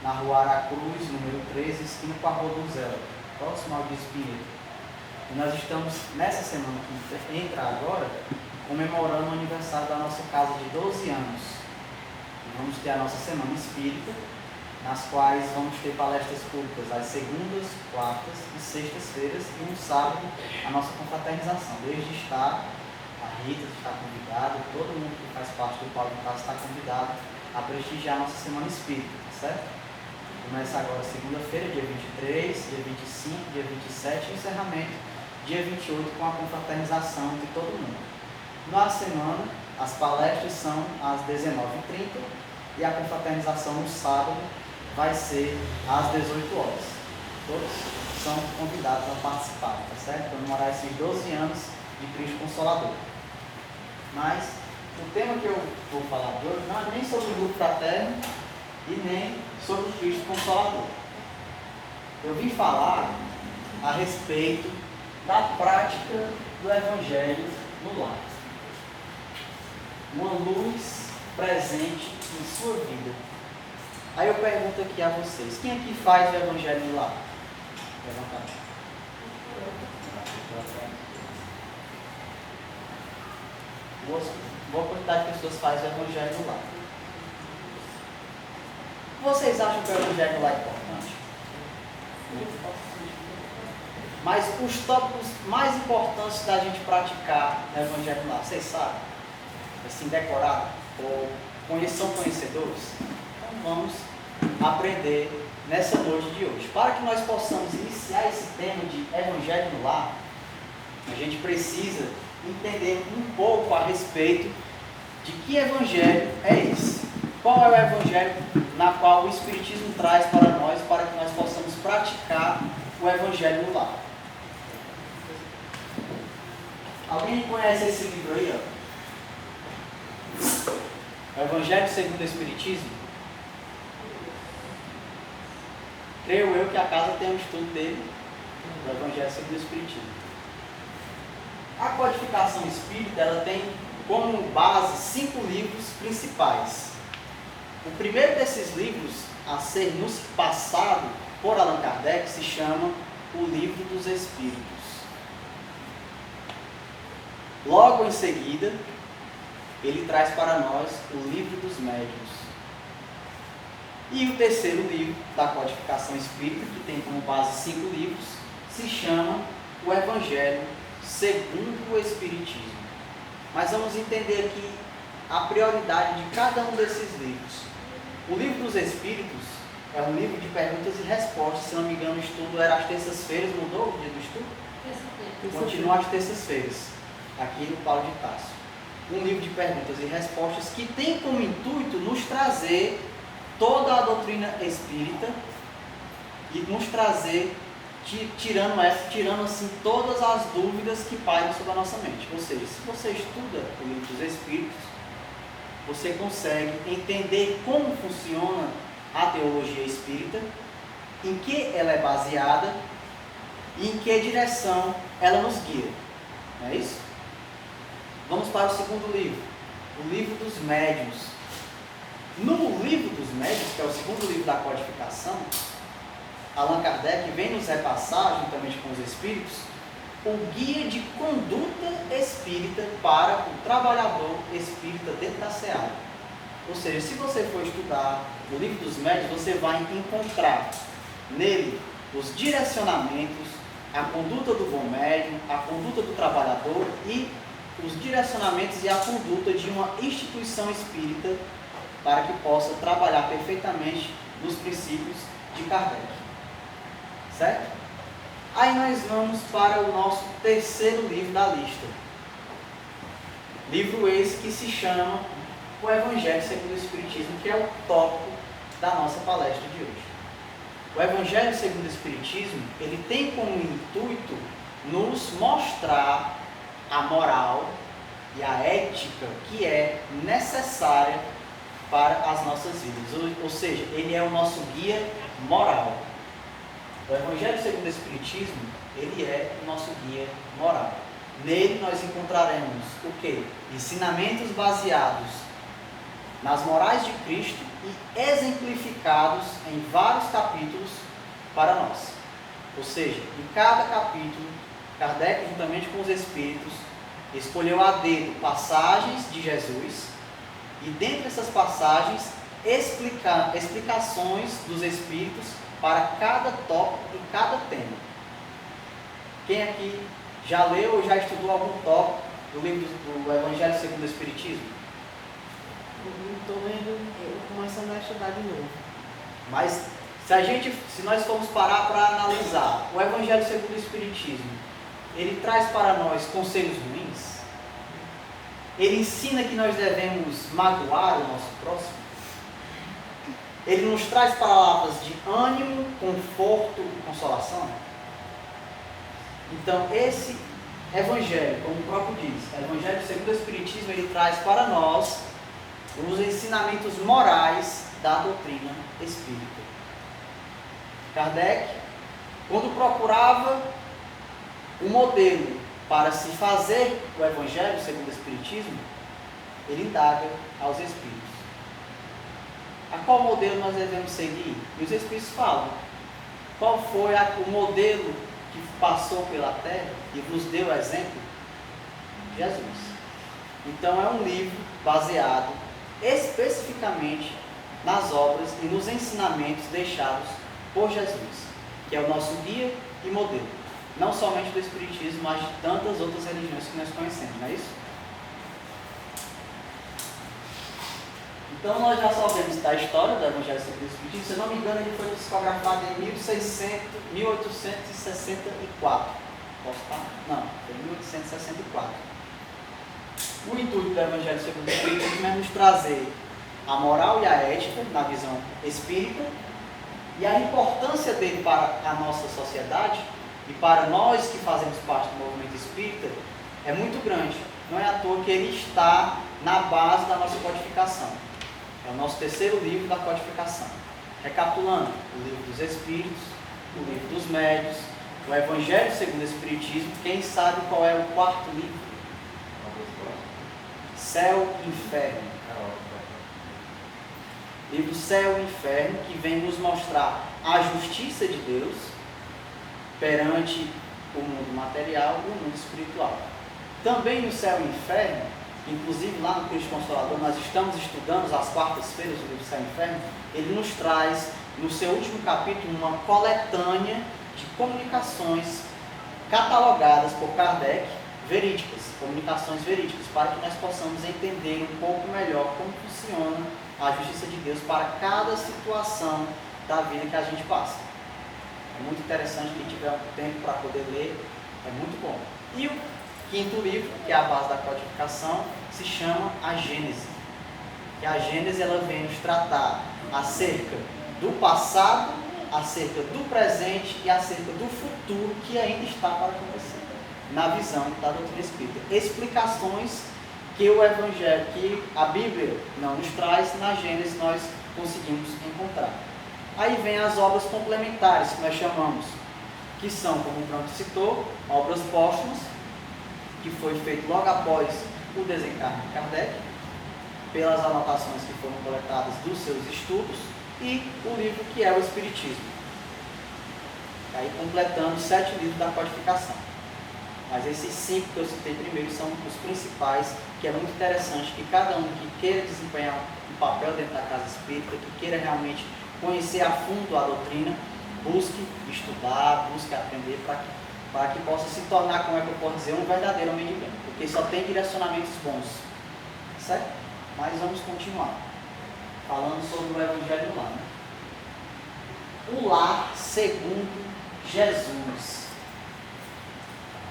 na rua Aracruz, número 13, esquina com a Rua do Zé, próximo ao Espírito. E nós estamos, nessa semana que entra agora, comemorando o aniversário da nossa casa de 12 anos. E vamos ter a nossa semana espírita, nas quais vamos ter palestras públicas às segundas, quartas e sextas-feiras, e no sábado a nossa confraternização. Desde estar, a Rita está convidada, todo mundo que faz parte do Paulo de Tarso está convidado a prestigiar a nossa semana espírita, tá certo? Começa agora segunda-feira, dia 23, dia 25, dia 27 e encerramento dia 28 com a confraternização de todo mundo. Na semana, as palestras são às 19h30 e a confraternização no sábado vai ser às 18 horas. Todos são convidados a participar, tá certo? Comemorar esses 12 anos de Cristo Consolador. Mas o tema que eu vou falar de hoje não é nem sobre o grupo fraterno e nem sobre o Cristo Consolador. Eu vim falar a respeito da prática do Evangelho no lar. Uma luz presente em sua vida. Aí eu pergunto aqui a vocês, quem aqui faz o Evangelho no lar? Levanta a mão. Boa quantidade de pessoas faz o Evangelho no lar. Vocês acham que o Evangelho no lar é importante? Mas os tópicos mais importantes da gente praticar o Evangelho no lar, vocês sabem? Assim, decorado? Ou são conhecedores? Então vamos aprender nessa noite de hoje. Para que nós possamos iniciar esse tema de Evangelho no lar, a gente precisa entender um pouco a respeito de que Evangelho é esse. Qual é o Evangelho na qual o Espiritismo traz para que nós possamos praticar o Evangelho no lar. Alguém conhece esse livro aí, ó? O Evangelho segundo o Espiritismo? Creio eu que a casa tem um estudo dele, do Evangelho segundo o Espiritismo. A codificação espírita, ela tem como base 5 livros principais. O primeiro desses livros a ser nos passado por Allan Kardec se chama O Livro dos Espíritos. Logo em seguida, ele traz para nós o Livro dos Médiuns. E o terceiro livro da codificação espírita, que tem como base 5 livros, se chama O Evangelho segundo o Espiritismo. Mas vamos entender aqui a prioridade de cada um desses livros. O Livro dos Espíritos é um livro de perguntas e respostas. Se não me engano, o estudo era às terças-feiras. Mudou o dia do estudo? Continua às terças-feiras, aqui no Paulo de Tarso. Um livro de perguntas e respostas que tem como intuito nos trazer toda a doutrina espírita e nos trazer, tirando assim todas as dúvidas que pairam sobre a nossa mente. Ou seja, se você estuda o Livro dos Espíritos, você consegue entender como funciona a teologia espírita, em que ela é baseada e em que direção ela nos guia. Não é isso? Vamos para o segundo livro, o Livro dos Médiuns. No Livro dos Médiuns, que é o segundo livro da codificação, Allan Kardec vem nos repassar, juntamente com os Espíritos, o guia de conduta espírita para o trabalhador espírita dentro da seara. Ou seja, se você for estudar o Livro dos Médiuns, você vai encontrar nele os direcionamentos, a conduta do bom médium, a conduta do trabalhador e os direcionamentos e a conduta de uma instituição espírita para que possa trabalhar perfeitamente nos princípios de Kardec. Certo? Aí nós vamos para o nosso terceiro livro da lista. Livro esse que se chama O Evangelho segundo o Espiritismo, que é o tópico da nossa palestra de hoje. O Evangelho segundo o Espiritismo, ele tem como intuito nos mostrar a moral e a ética que é necessária para as nossas vidas. Ou seja, ele é o nosso guia moral. O Evangelho segundo o Espiritismo, ele é o nosso guia moral. Nele nós encontraremos o quê? Ensinamentos baseados nas morais de Cristo e exemplificados em vários capítulos para nós. Ou seja, em cada capítulo, Kardec, juntamente com os Espíritos, escolheu a dedo passagens de Jesus e, dentre essas passagens, explicações dos Espíritos para cada tópico e cada tema. Quem aqui já leu ou já estudou algum tópico do livro do Evangelho segundo o Espiritismo? Estou lendo, eu começando a estudar de novo. Mas se nós formos parar para analisar o Evangelho segundo o Espiritismo, ele traz para nós conselhos ruins? Ele ensina que nós devemos magoar o nosso próximo? Ele nos traz palavras de ânimo, conforto e consolação? Então, esse Evangelho, como o próprio diz, o Evangelho segundo o Espiritismo, ele traz para nós os ensinamentos morais da doutrina espírita. Kardec, quando procurava um modelo para se fazer o Evangelho segundo o Espiritismo, ele indaga aos Espíritos: a qual modelo nós devemos seguir? E os Espíritos falam: qual foi o modelo que passou pela Terra e vos deu o exemplo? Jesus. Então é um livro baseado especificamente nas obras e nos ensinamentos deixados por Jesus, que é o nosso guia e modelo, não somente do Espiritismo, mas de tantas outras religiões que nós conhecemos, não é isso? Então nós já sabemos da história do Evangelho segundo o Espiritismo. Se eu não me engano, ele foi psicografado em 1864. Posso estar? Não, foi em 1864. O intuito do Evangelho segundo o Espiritismo é nos trazer a moral e a ética na visão espírita, e a importância dele para a nossa sociedade e para nós que fazemos parte do movimento espírita é muito grande. Não é à toa que ele está na base da nossa codificação. É o nosso terceiro livro da codificação. Recapitulando: o livro dos Espíritos, o livro dos Médios, o Evangelho segundo o Espiritismo. Quem sabe qual é o quarto livro? Céu e Inferno. Livro Céu e Inferno, que vem nos mostrar a justiça de Deus perante o mundo material e o mundo espiritual. Também no Céu e Inferno, inclusive lá no Cristo Consolador, nós estamos estudando às quartas-feiras o livro Céu e Inferno. Ele nos traz, no seu último capítulo, uma coletânea de comunicações catalogadas por Kardec, verídicas, comunicações verídicas, para que nós possamos entender um pouco melhor como funciona a justiça de Deus para cada situação da vida que a gente passa. É muito interessante, quem tiver um tempo para poder ler, é muito bom. E o quinto livro, que é a base da codificação, se chama a Gênese. E a Gênese, ela vem nos tratar acerca do passado, acerca do presente e acerca do futuro que ainda está para acontecer, na visão da doutrina espírita. Explicações que o Evangelho, que a Bíblia não nos traz, na Gênesis nós conseguimos encontrar. Aí vem as obras complementares, que nós chamamos, que são, como o Branco citou, obras póstumas, que foi feito logo após o desencarne de Kardec, pelas anotações que foram coletadas dos seus estudos, e o livro que é o Espiritismo. Aí completando 7 livros da codificação. Mas esses 5 que eu citei primeiro são os principais, que é muito interessante que cada um que queira desempenhar um papel dentro da casa espírita, que queira realmente conhecer a fundo a doutrina, busque estudar, busque aprender para que possa se tornar, como é que eu posso dizer, um verdadeiro homem de bem. Porque só tem direcionamentos bons. Certo? Mas vamos continuar falando sobre o Evangelho lá. Né? O lar segundo Jesus.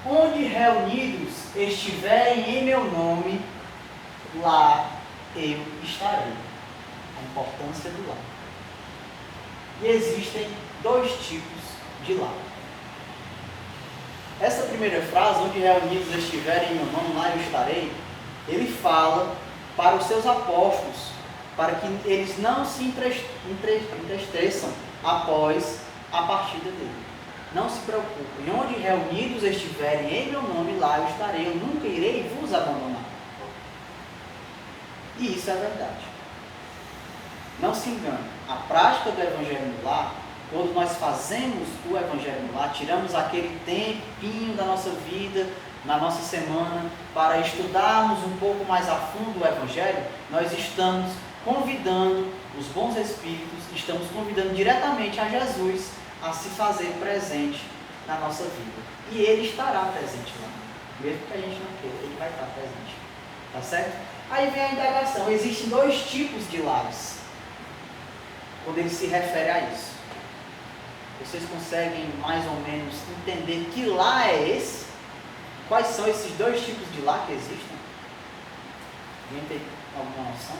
Onde reunidos estiverem em meu nome, lá eu estarei. A importância do lar. E existem 2 tipos de lar. Essa primeira frase, onde reunidos estiverem em meu nome, lá eu estarei, ele fala para os seus apóstolos, para que eles não se entristeçam após a partida dele. Não se preocupem, onde reunidos estiverem em meu nome, lá eu estarei, eu nunca irei vos abandonar. E isso é verdade. Não se engane, a prática do Evangelho no lar, quando nós fazemos o Evangelho no lar, tiramos aquele tempinho da nossa vida, na nossa semana, para estudarmos um pouco mais a fundo o Evangelho, nós estamos convidando os bons espíritos, estamos convidando diretamente a Jesus a se fazer presente na nossa vida. E Ele estará presente lá, mesmo que a gente não queira, Ele vai estar presente. Tá certo? Aí vem a indagação, existem dois tipos de lares, quando ele se refere a isso. Vocês conseguem mais ou menos entender que lar é esse? Quais são esses dois tipos de lar que existem? Alguém tem alguma noção?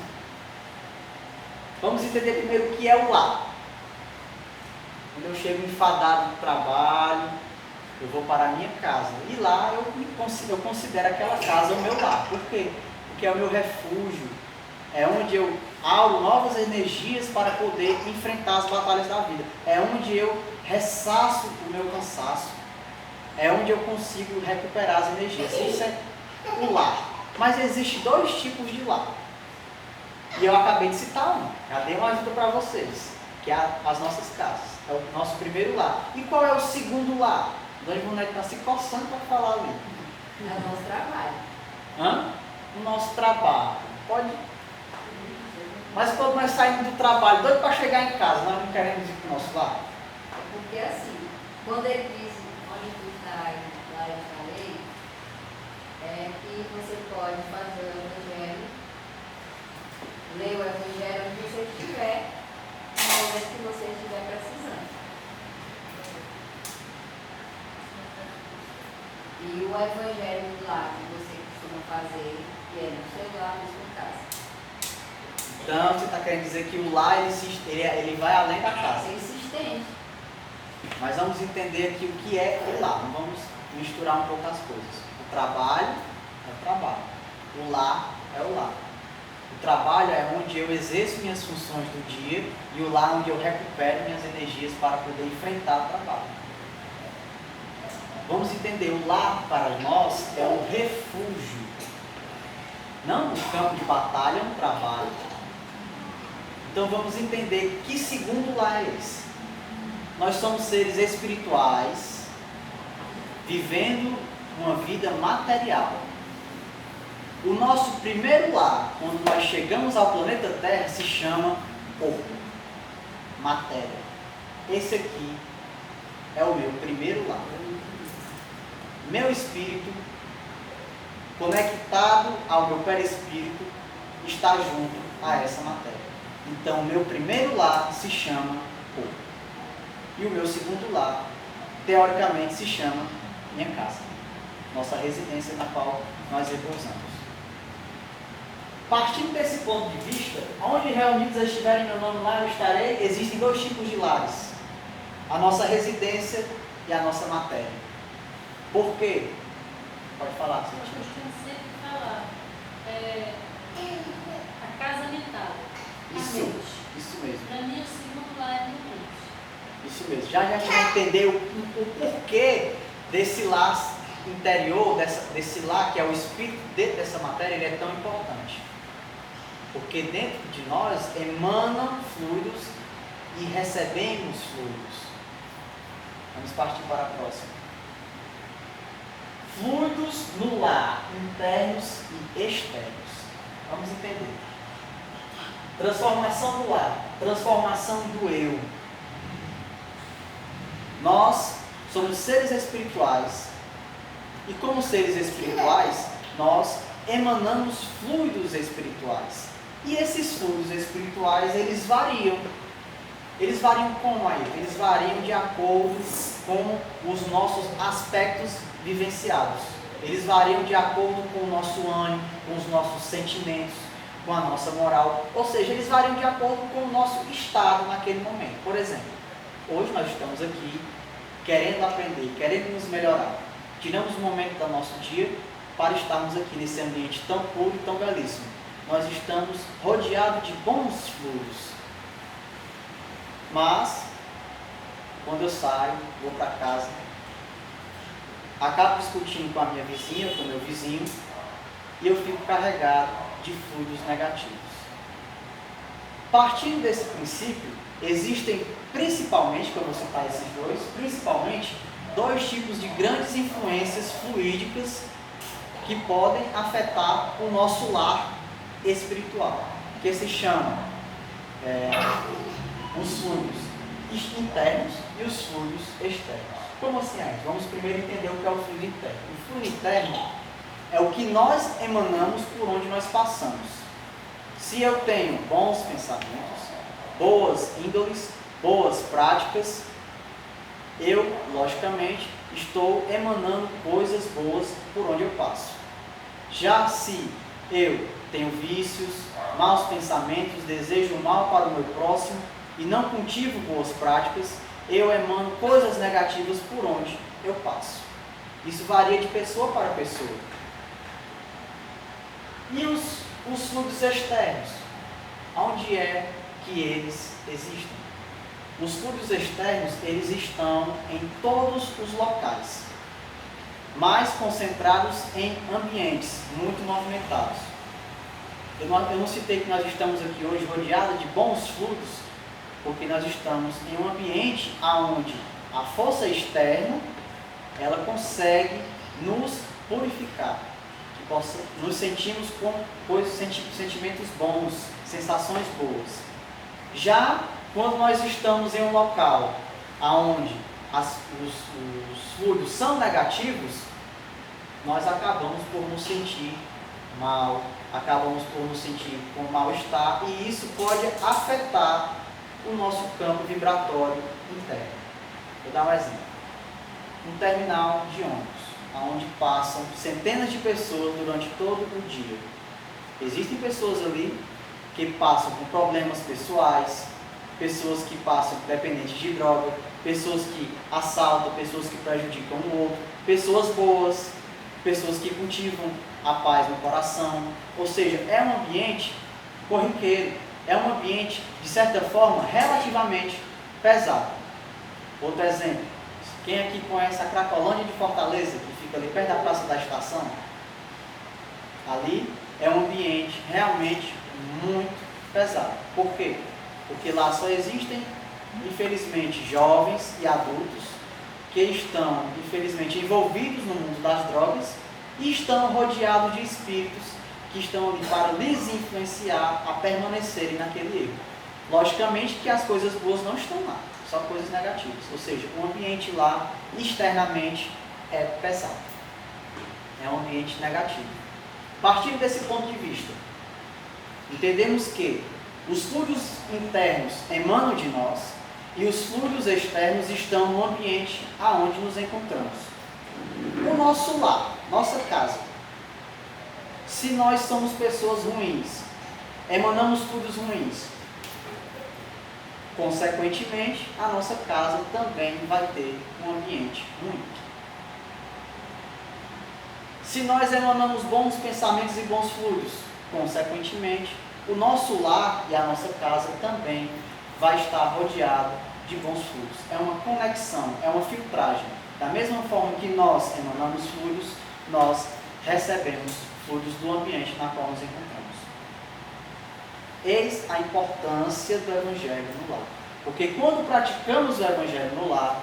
Vamos entender primeiro o que é o lar. Quando eu chego enfadado do trabalho, eu vou para a minha casa. E lá eu considero aquela casa o meu lar. Por quê? Porque é o meu refúgio. É onde eu auro novas energias para poder enfrentar as batalhas da vida. É onde eu ressaço o meu cansaço. É onde eu consigo recuperar as energias. Isso é o lar. Mas existem dois tipos de lar. E eu acabei de citar um. Já dei uma ajuda para vocês. Que é as nossas casas. É o nosso primeiro lar. E qual é o segundo lar? O Dona Ivonete está se coçando para falar ali. É o nosso trabalho. Hã? O nosso trabalho. Pode. Mas quando nós saímos do trabalho, doido para chegar em casa, nós não queremos ir para o nosso lar? Porque assim, quando ele diz, onde tu está, lá eu falei, é que você pode fazer o Evangelho, ler o Evangelho onde você estiver, no momento que você estiver precisando. E o Evangelho lá que você costuma fazer, que é no celular, na sua casa. Então, você está querendo dizer que o lar ele vai além da casa. Ele se estende. Mas vamos entender aqui o que é o lar. Não vamos misturar um pouco as coisas. O trabalho é o trabalho. O lar é o lar. O trabalho é onde eu exerço minhas funções do dia e o lar é onde eu recupero minhas energias para poder enfrentar o trabalho. Vamos entender, o lar para nós é um refúgio. Não um campo de batalha, um trabalho. Então vamos entender que segundo lar é esse. Nós somos seres espirituais, vivendo uma vida material. O nosso primeiro lar, quando nós chegamos ao planeta Terra, se chama corpo, matéria. Esse aqui é o meu primeiro lar. Meu espírito, conectado ao meu perispírito, está junto a essa matéria. Então, o meu primeiro lar se chama corpo. E o meu segundo lar, teoricamente, se chama minha casa. Nossa residência na qual nós repousamos. Partindo desse ponto de vista, onde reunidos estiverem meu nome lá, eu estarei. Existem dois tipos de lares. A nossa residência e a nossa matéria. Por quê? Pode falar, Eu Cintia. costumo sempre falar, a casa habitada, a mente. Isso mesmo. Para mim, o segundo lar é minha mente. Isso mesmo. Já a gente vai entender o porquê desse lar interior, desse lar que é o espírito dentro dessa matéria, ele é tão importante. Porque dentro de nós emanam fluidos e recebemos fluidos. Vamos partir para a próxima. Fluidos no lar, internos e externos. Vamos entender. Transformação do lar, transformação do eu. Nós somos seres espirituais e como seres espirituais, nós emanamos fluidos espirituais. E esses fluidos espirituais, eles variam. Eles variam como aí? Eles variam de acordo com os nossos aspectos vivenciados. Eles variam de acordo com o nosso ânimo, com os nossos sentimentos, com a nossa moral. Ou seja, eles variam de acordo com o nosso estado naquele momento. Por exemplo, hoje nós estamos aqui querendo aprender, querendo nos melhorar. Tiramos um momento do nosso dia para estarmos aqui nesse ambiente tão puro e tão belíssimo. Nós estamos rodeados de bons fluidos. Mas, quando eu saio, vou para casa, acabo discutindo com a minha vizinha, com o meu vizinho, e eu fico carregado de fluidos negativos. Partindo desse princípio, existem principalmente, que eu vou citar esses dois, principalmente dois tipos de grandes influências fluídicas que podem afetar o nosso lar espiritual, que se chamam os fluidos internos e os fluidos externos. Como assim é? Vamos primeiro entender o que é o fluido interno. O fluido interno é o que nós emanamos por onde nós passamos. Se eu tenho bons pensamentos, boas índoles, boas práticas, eu, logicamente, estou emanando coisas boas por onde eu passo. Já se eu tenho vícios, maus pensamentos, desejo mal para o meu próximo e não cultivo boas práticas, eu emano coisas negativas por onde eu passo. Isso varia de pessoa para pessoa. E os fluidos externos? Onde é que eles existem? Os fluidos externos, eles estão em todos os locais, mais concentrados em ambientes muito movimentados. Eu não citei que nós estamos aqui hoje rodeados de bons fluidos, porque nós estamos em um ambiente onde a força externa, ela consegue nos purificar, que nos sentimos com sentimentos bons, sensações boas. Já quando nós estamos em um local onde os fluidos são negativos, nós acabamos por nos sentir mal, acabamos por nos sentir com mal-estar, e isso pode afetar o nosso campo vibratório interno. Vou dar um exemplo. Um terminal de ônibus, onde passam centenas de pessoas durante todo o dia. Existem pessoas ali que passam com problemas pessoais, pessoas que passam dependentes de droga, pessoas que assaltam, pessoas que prejudicam o outro, pessoas boas, pessoas que cultivam a paz no coração. Ou seja, é um ambiente corriqueiro, é um ambiente, de certa forma, relativamente pesado. Outro exemplo, quem aqui conhece a Cracolândia de Fortaleza, que fica ali perto da Praça da Estação? Ali é um ambiente realmente muito pesado. Por quê? Porque lá só existem, infelizmente, jovens e adultos que estão, infelizmente, envolvidos no mundo das drogas e estão rodeados de espíritos que estão ali para lhes influenciar a permanecerem naquele erro. Logicamente que as coisas boas não estão lá, só coisas negativas. Ou seja, o ambiente lá, externamente, é pesado. É um ambiente negativo. Partindo desse ponto de vista, entendemos que os fluidos internos emanam de nós e os fluidos externos estão no ambiente aonde nos encontramos. O nosso lar, nossa casa. Se nós somos pessoas ruins, emanamos fluidos ruins, consequentemente, a nossa casa também vai ter um ambiente ruim. Se nós emanamos bons pensamentos e bons fluidos, consequentemente, o nosso lar e a nossa casa também vai estar rodeado de bons fluidos. É uma conexão, é uma filtragem. Da mesma forma que nós emanamos fluidos, nós recebemos fluidos do ambiente na qual nos encontramos. Eis a importância do Evangelho no lar. Porque quando praticamos o Evangelho no lar,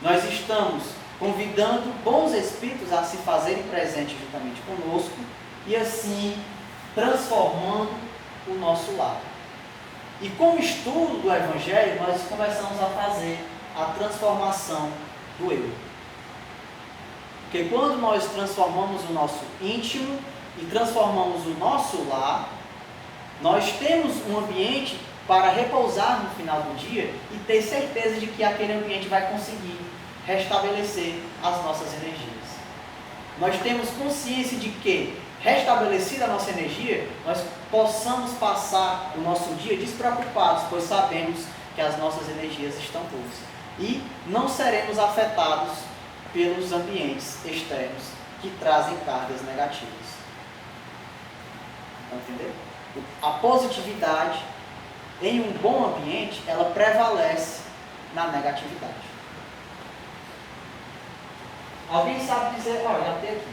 nós estamos convidando bons espíritos a se fazerem presentes juntamente conosco e assim transformando o nosso lar. E com o estudo do Evangelho, nós começamos a fazer a transformação do eu. Porque quando nós transformamos o nosso íntimo e transformamos o nosso lar, nós temos um ambiente para repousar no final do dia e ter certeza de que aquele ambiente vai conseguir restabelecer as nossas energias. Nós temos consciência de que, restabelecida a nossa energia, nós possamos passar o nosso dia despreocupados, pois sabemos que as nossas energias estão boas. E não seremos afetados pelos ambientes externos que trazem cargas negativas. Entendeu? A positividade em um bom ambiente, ela prevalece na negatividade. Alguém sabe dizer, olha, já tem aqui,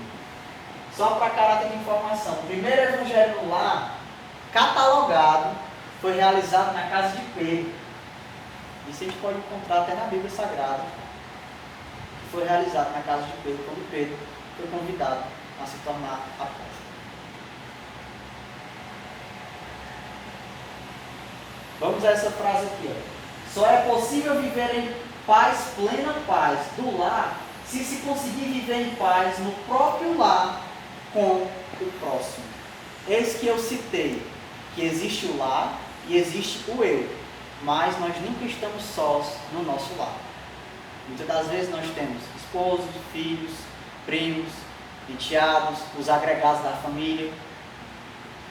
só para caráter de informação, o primeiro Evangelho no lar, catalogado, foi realizado na casa de Pedro. Isso a gente pode encontrar até na Bíblia Sagrada. Que foi realizado na casa de Pedro, quando Pedro foi convidado a se tornar apóstolo. Vamos a essa frase aqui. Ó. Só é possível viver em paz, plena paz, do lar, se se conseguir viver em paz no próprio lar com o próximo. Eis que eu citei que existe o lar e existe o eu, mas nós nunca estamos sós no nosso lar. Muitas das vezes nós temos esposos, filhos, primos, enteados, os agregados da família.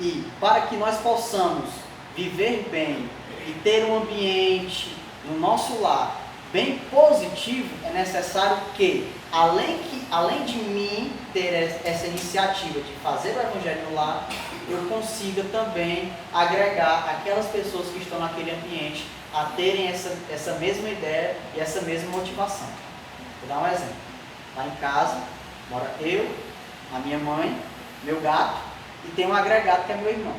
E para que nós possamos viver bem e ter um ambiente no nosso lar bem positivo, é necessário que, além de mim ter essa iniciativa de fazer o Evangelho no lar, eu consiga também agregar aquelas pessoas que estão naquele ambiente a terem essa mesma ideia e essa mesma motivação. Vou dar um exemplo. Lá em casa, mora eu, a minha mãe, meu gato, e tem um agregado que é meu irmão.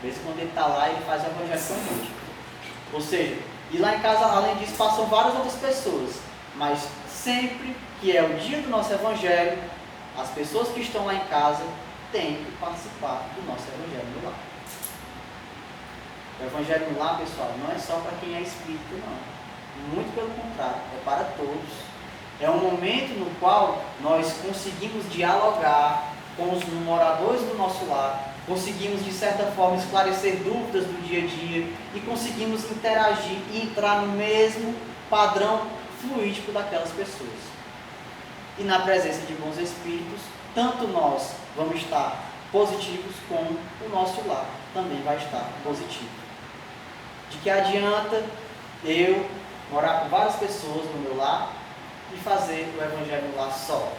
De vez em quando ele está lá, ele faz o Evangelho com a gente. Ou seja, e lá em casa, além disso, passam várias outras pessoas. Mas sempre que é o dia do nosso Evangelho, as pessoas que estão lá em casa têm que participar do nosso Evangelho no lar. O Evangelho no lar, pessoal, não é só para quem é espírita, não. Muito pelo contrário, é para todos. É um momento no qual nós conseguimos dialogar com os moradores do nosso lar, conseguimos, de certa forma, esclarecer dúvidas do dia a dia e conseguimos interagir e entrar no mesmo padrão fluídico daquelas pessoas. E na presença de bons espíritos, tanto nós vamos estar positivos, como o nosso lar também vai estar positivo. De que adianta eu morar com várias pessoas no meu lar e fazer o Evangelho no lar só,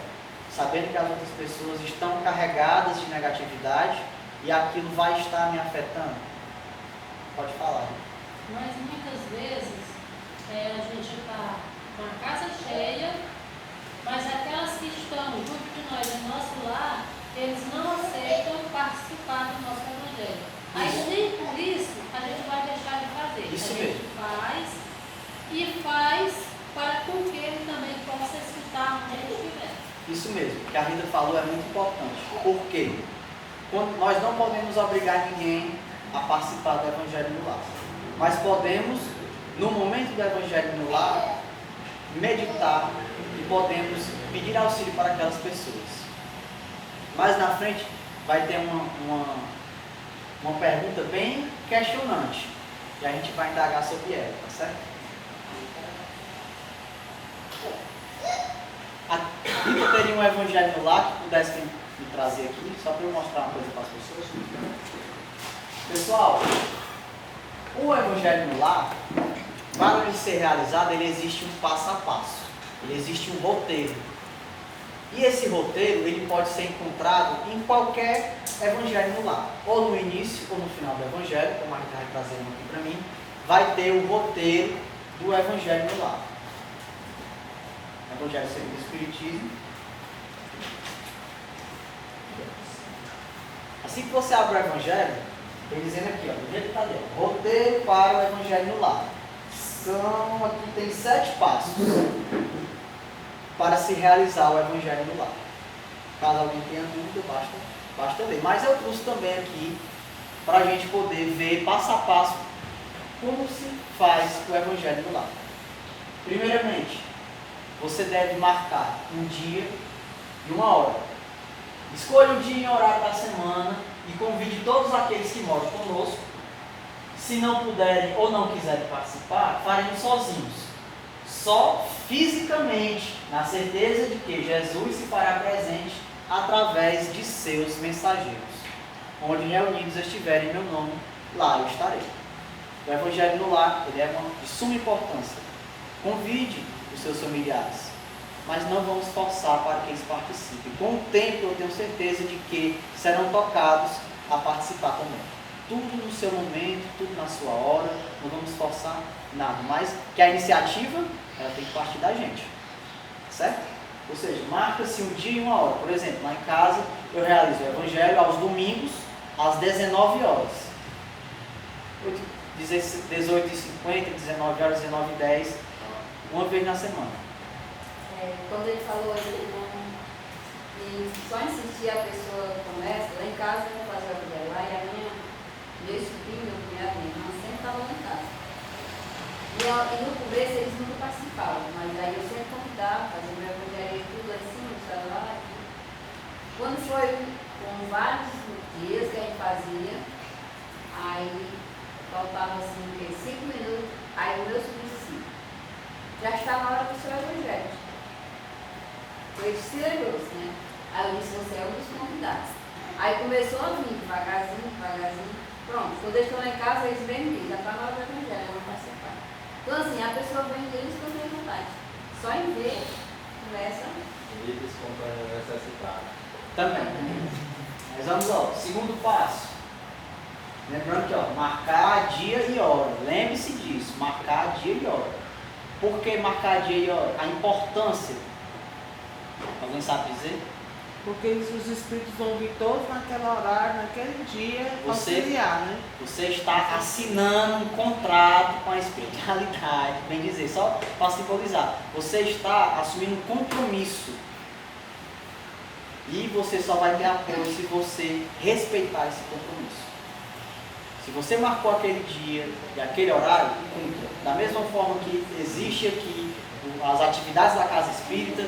sabendo que as outras pessoas estão carregadas de negatividade e aquilo vai estar me afetando? Pode falar. Mas muitas vezes a gente está com a casa cheia, mas aquelas que estão junto de nós no nosso lar, eles não aceitam participar do nosso Evangelho. Aí nem por isso a gente vai deixar de fazer. Isso a gente mesmo. faz para com que ele também possa escutar onde ele estiver. Isso mesmo, o que a Rita falou é muito importante. Por quê? Nós não podemos obrigar ninguém a participar do Evangelho no lar. Mas podemos, no momento do Evangelho no lar, meditar e podemos pedir auxílio para aquelas pessoas. Mais na frente vai ter uma pergunta bem questionante. E a gente vai indagar sobre ela, tá certo? A Rita teria um Evangelho no lar que pudesse me trazer aqui, só para eu mostrar uma coisa para as pessoas. Pessoal, o Evangelho no lar, para ele ser realizado, ele existe um passo a passo, ele existe um roteiro. E esse roteiro, ele pode ser encontrado em qualquer Evangelho no lar, ou no início ou no final do Evangelho, como a gente vai trazendo aqui para mim, vai ter o roteiro do Evangelho no lar. Evangelho segundo o Espiritismo. Assim que você abre o Evangelho, tem dizendo aqui, ó, do jeito que está ali, ó, roteiro para o Evangelho no lar. Aqui tem 7 passos para se realizar o Evangelho no lar. Caso alguém tenha dúvida, basta ler. Mas eu trouxe também aqui para a gente poder ver passo a passo como se faz o Evangelho no lar. Primeiramente, você deve marcar um dia e uma hora. Escolha um dia e horário da semana e convide todos aqueles que moram conosco. Se não puderem ou não quiserem participar, faremos sozinhos. Só fisicamente, na certeza de que Jesus se fará presente através de seus mensageiros. Onde reunidos estiverem em meu nome, lá eu estarei. O Evangelho no lar, ele é de suma importância. Convide os seus familiares, mas não vamos forçar para que eles participem. Com o tempo, eu tenho certeza de que serão tocados a participar também. Tudo no seu momento, tudo na sua hora, não vamos forçar nada, mas que a iniciativa, ela tem que partir da gente, certo? Ou seja, marca-se um dia e uma hora. Por exemplo, lá em casa, eu realizo o Evangelho aos domingos, às 19 horas. 18h50, 19 horas, 19h10, uma vez na semana. Quando ele falou e só insistir a pessoa começa, lá em casa eu vou fazer a mulher lá e meu sobrinho, meu cunhado, minha irmã sempre estava lá em casa. E no começo eles nunca participavam, mas aí eu sempre convidava, fazia meu evangelho tudo lá em cima, estava lá. Quando foi com vários dias que a gente fazia, aí faltava assim, 5 minutos, aí o meu sobrinho disse, já está na hora do seu evangelho. Foi silencioso, né? Aí eu disse, você é um dos convidados. Aí começou a vir, devagarzinho, devagarzinho. Pronto, quando eles estão lá em casa, eles vêm e dizem, já está na hora do evangelho, eu vou participar. Então assim, a pessoa vem deles quando tem vontade. Só em ver, começa. Eles comprando necessidade. Também. Mas vamos lá, segundo passo. Lembrando que, marcar dia e hora. Lembre-se disso, marcar dia e hora. Por que marcar dia e hora? A importância. Alguém sabe dizer? Porque os espíritos vão vir todos naquele horário, naquele dia, Você- auxiliar, né? Você está assinando um contrato com a espiritualidade, bem dizer, só para simbolizar. Você está assumindo um compromisso. E você só vai ter apoio se você respeitar esse compromisso. Se você marcou aquele dia e aquele horário, cumpra. Da mesma forma que existe aqui as atividades da Casa Espírita,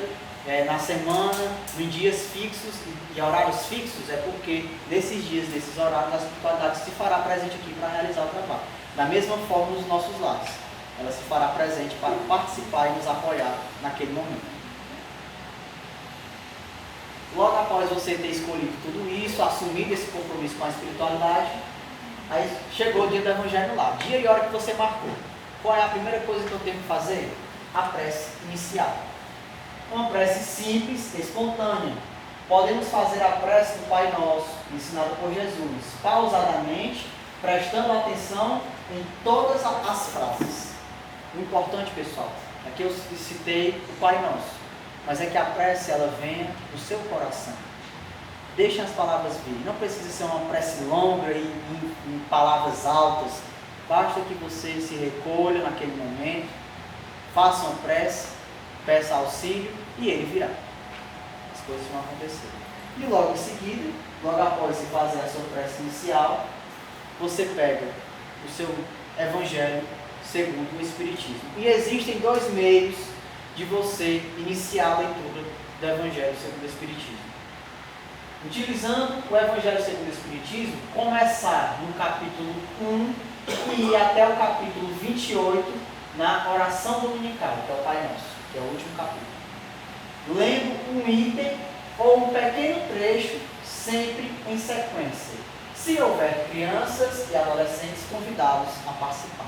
na semana, em dias fixos e horários fixos, é porque nesses dias, nesses horários, a espiritualidade se fará presente aqui para realizar o trabalho. Da mesma forma nos nossos lares. Ela se fará presente para participar e nos apoiar naquele momento. Logo após você ter escolhido tudo isso, assumido esse compromisso com a espiritualidade, aí chegou o dia do Evangelho lá, dia e hora que você marcou. Qual é a primeira coisa que eu tenho que fazer? A prece inicial. Uma prece simples, espontânea. Podemos fazer a prece do Pai Nosso, ensinada por Jesus, pausadamente, prestando atenção em todas as frases. O importante, pessoal, é que eu citei o Pai Nosso, mas é que a prece ela venha do seu coração. Deixe as palavras virem. Não precisa ser uma prece longa e em palavras altas. Basta que você se recolha naquele momento, faça uma prece, peça auxílio e ele virá. As coisas vão acontecer. E logo em seguida, logo após você fazer a sua prece inicial, você pega o seu Evangelho segundo o Espiritismo. E existem 2 meios de você iniciar a leitura do Evangelho segundo o Espiritismo. Utilizando o Evangelho segundo o Espiritismo, começar no capítulo 1 e ir até o capítulo 28 na oração dominical, que é o Pai Nosso, que é o último capítulo. Lendo um item ou um pequeno trecho, sempre em sequência. Se houver crianças e adolescentes, convidá-los a participar.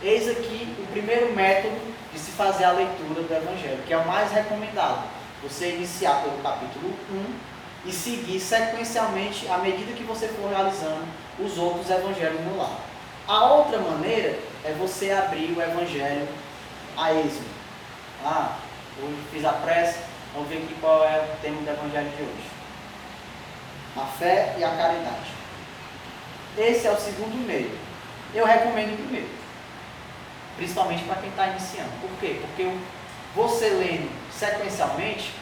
Eis aqui o primeiro método de se fazer a leitura do Evangelho, que é o mais recomendado. Você iniciar pelo capítulo 1 e seguir sequencialmente à medida que você for realizando os outros Evangelhos no lar. A outra maneira é você abrir o Evangelho a esmo. Hoje fiz a prece, vamos ver aqui qual é o tema do Evangelho de hoje. A fé e a caridade. Esse é o segundo meio. Eu recomendo o primeiro, principalmente para quem está iniciando. Por quê? Porque você lendo sequencialmente,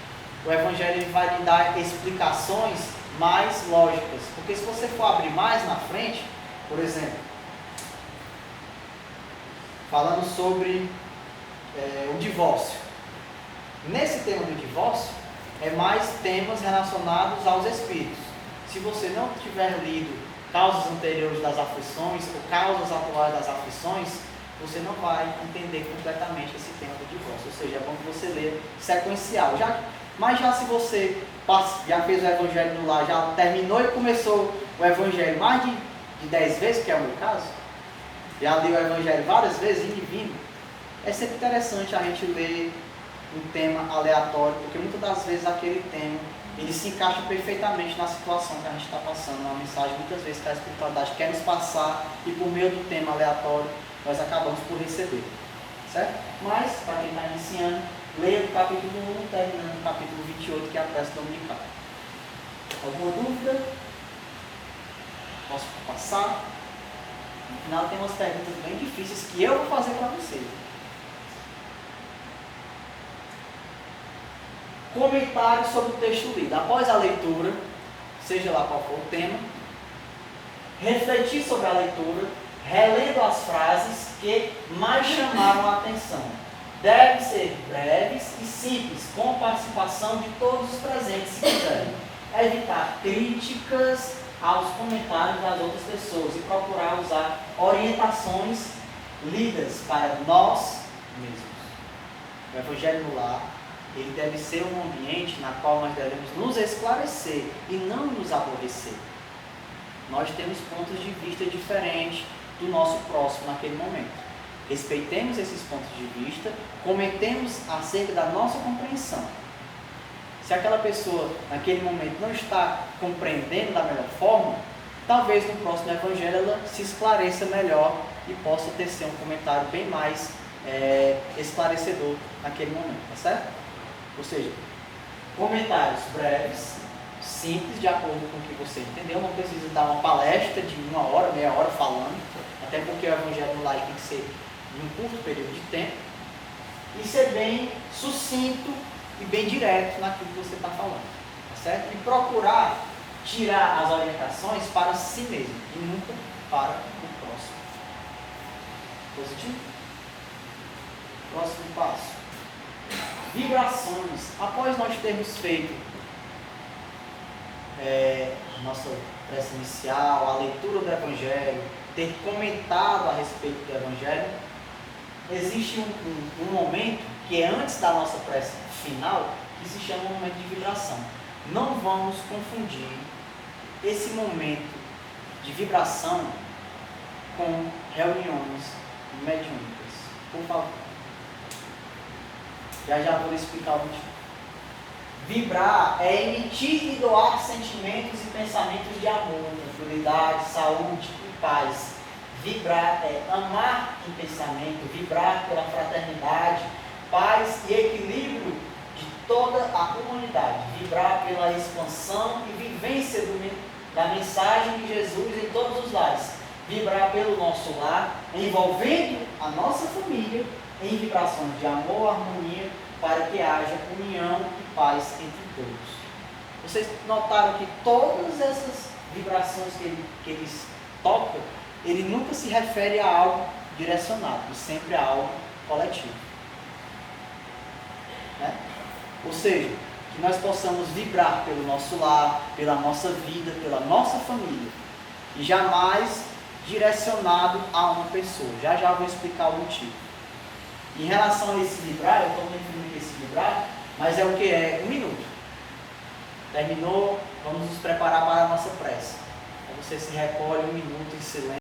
o Evangelho ele vai lhe dar explicações mais lógicas. Porque se você for abrir mais na frente, por exemplo, falando sobre o divórcio. Nesse tema do divórcio, é mais temas relacionados aos espíritos. Se você não tiver lido causas anteriores das aflições ou causas atuais das aflições, você não vai entender completamente esse tema do divórcio. Ou seja, é bom que você leia sequencial. Mas já se você já fez o Evangelho no lar, já terminou e começou o Evangelho mais de 10 vezes, que é o meu caso, já li o Evangelho várias vezes, indo e vindo, é sempre interessante a gente ler um tema aleatório, porque muitas das vezes aquele tema ele se encaixa perfeitamente na situação que a gente está passando, na mensagem muitas vezes que a espiritualidade quer nos passar e por meio do tema aleatório nós acabamos por receber, certo? Mas, para quem está iniciando, leia o capítulo 1, terminando o capítulo 28, que é a prece dominical. Alguma dúvida? Posso passar? No final tem umas perguntas bem difíceis que eu vou fazer para você. Comentários sobre o texto lido. Após a leitura, seja lá qual for o tema, refletir sobre a leitura, relendo as frases que mais chamaram a atenção. Devem ser breves e simples, com participação de todos os presentes, se quiserem. Evitar críticas aos comentários das outras pessoas e procurar usar orientações lidas para nós mesmos. O Evangelho no Lar, ele deve ser um ambiente na qual nós devemos nos esclarecer e não nos aborrecer. Nós temos pontos de vista diferentes do nosso próximo naquele momento. Respeitemos esses pontos de vista, comentemos acerca da nossa compreensão. Se aquela pessoa, naquele momento, não está compreendendo da melhor forma, talvez no próximo Evangelho ela se esclareça melhor e possa tecer um comentário bem mais esclarecedor naquele momento, tá certo? Ou seja, comentários breves, simples, de acordo com o que você entendeu. Não precisa dar uma palestra de 1 hora, meia hora falando, até porque o Evangelho no Lar tem que ser em um curto período de tempo, e ser bem sucinto e bem direto naquilo que você está falando, tá certo? E procurar tirar as orientações para si mesmo e nunca para o próximo. Positivo? Próximo passo. Vibrações. Após nós termos feito a nossa prece inicial, a leitura do Evangelho, ter comentado a respeito do Evangelho, existe um momento que é antes da nossa prece final, que se chama um momento de vibração. Não vamos confundir esse momento de vibração com reuniões mediúnicas. Por favor. Já vou explicar o motivo. Vibrar é emitir e doar sentimentos e pensamentos de amor, tranquilidade, saúde e paz. Vibrar é amar em pensamento, vibrar pela fraternidade, paz e equilíbrio de toda a humanidade. Vibrar pela expansão e vivência da mensagem de Jesus em todos os lares. Vibrar pelo nosso lar, envolvendo a nossa família em vibrações de amor, harmonia, para que haja união e paz entre todos. Vocês notaram que todas essas vibrações que eles tocam, ele nunca se refere a algo direcionado, e sempre a algo coletivo. Né? Ou seja, que nós possamos vibrar pelo nosso lar, pela nossa vida, pela nossa família, e jamais direcionado a uma pessoa. Já vou explicar o motivo. Em relação a esse vibrar, eu estou me referindo a esse vibrar, mas é o que? É 1 minuto. Terminou, vamos nos preparar para a nossa prece. Aí você se recolhe 1 minuto em silêncio.